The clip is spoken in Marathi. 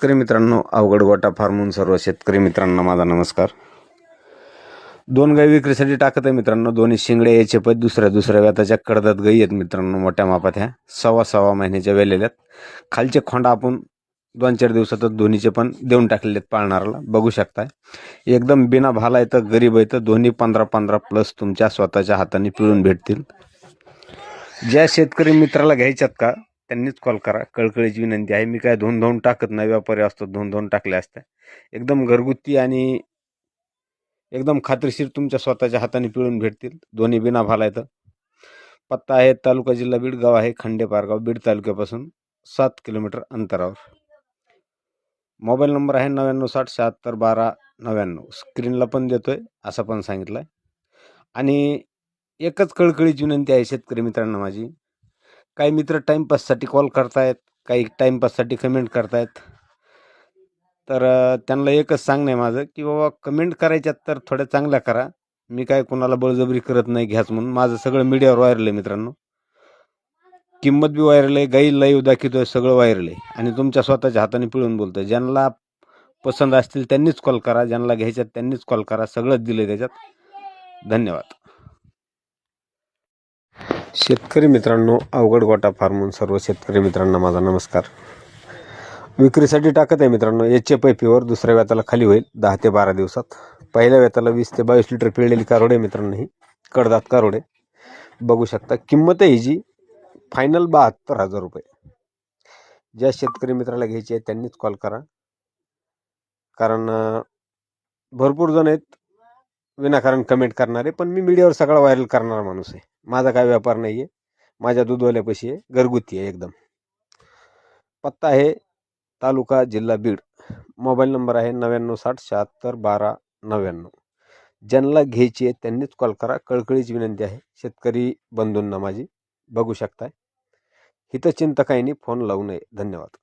शेतकरी मित्रांनो, अवघड गोटा फार्महून सर्व शेतकरी मित्रांना माझा नमस्कार. दोन गाई विक्रीसाठी टाकत आहे मित्रांनो. दोन्ही शिंगडे याचे पण दुसऱ्या व्याताच्या कडदात गाई आहेत मित्रांनो. मोठ्या मापात ह्या सव्वा महिन्याच्या वेलेल्यात. खालचे खोंड आपण 2-4 दिवसातच दोन्हीचे पण देऊन टाकलेले आहेत पाळणाराला. बघू शकताय एकदम बिना भाला आहे तर गरीब आहे तर दोन्ही 15-15 प्लस तुमच्या स्वतःच्या हाताने पिळून भेटतील. ज्या शेतकरी मित्राला घ्यायच्यात का त्यांनीच कॉल करा. कळकळीची विनंती आहे. मी काय धुवून टाकत नाही. व्यापारी असतो धुवून टाकले असते. एकदम घरगुती आणि एकदम खात्रीशीर तुमच्या स्वतःच्या हाताने पिळून भेटतील. दोन्ही बिना भाला आहेत. पत्ता आहे तालुका जिल्हा बीड, गाव आहे खंडेपारगाव, बीड तालुक्यापासून 7 किलोमीटर अंतरावर. मोबाईल नंबर आहे 9960 771299. स्क्रीनला पण देतोय असं पण सांगितलंय. आणि एकच कळकळीची विनंती आहे शेतकरी मित्रांना माझी. काही मित्र टाईमपाससाठी कॉल करतायत, काही टाईमपाससाठी कमेंट करतायत. तर त्यांना एकच सांगणं आहे माझं की बाबा कमेंट करायच्यात तर थोड्या चांगल्या करा. मी काय कोणाला बळजबरी करत नाही घ्याच म्हणून. माझं सगळं मीडियावर व्हायरल आहे मित्रांनो. किंमत बी व्हायरल आहे, गाई लाईव्ह दाखवतोय, सगळं व्हायरल आहे. आणि तुमच्या स्वतःच्या हाताने पिळून बोलतोय. ज्यांना पसंत असतील त्यांनीच कॉल करा, ज्यांना घ्यायच्यात त्यांनीच कॉल करा. सगळंच दिलं त्याच्यात. धन्यवाद. शेतकरी मित्रांनो, अवघड गोटा फार्महून सर्व शेतकरी मित्रांना माझा नमस्कार. विक्रीसाठी टाकत आहे मित्रांनो. HF प्युअर दुसऱ्या व्याताला खाली होईल 10 ते 12 दिवसात. पहिल्या व्याताला 20 ते 22 लिटर पिळलेली कारोडे मित्रांनो. ही कडदात कारोडे बघू शकता. किंमत आहे हिची फायनल 72,000 रुपये. ज्या शेतकरी मित्राला घ्यायची आहे त्यांनीच कॉल करा. कारण भरपूर जण आहेत विनाकारण कमेंट करणारे, पण मी मीडियावर सगळा व्हायरल करणारा माणूस आहे. माझा काय व्यापार नाही आहे. माझ्या दूधवाल्यापाशी आहे, घरगुती आहे एकदम. पत्ता आहे तालुका जिल्हा बीड. मोबाईल नंबर आहे 9960 771299. ज्यांना घ्यायची आहे त्यांनीच कॉल करा. कळकळीची विनंती आहे शेतकरी बंधूंना माझी. बघू शकताय. हितचिंत काही नाही, फोन लावू नये. धन्यवाद.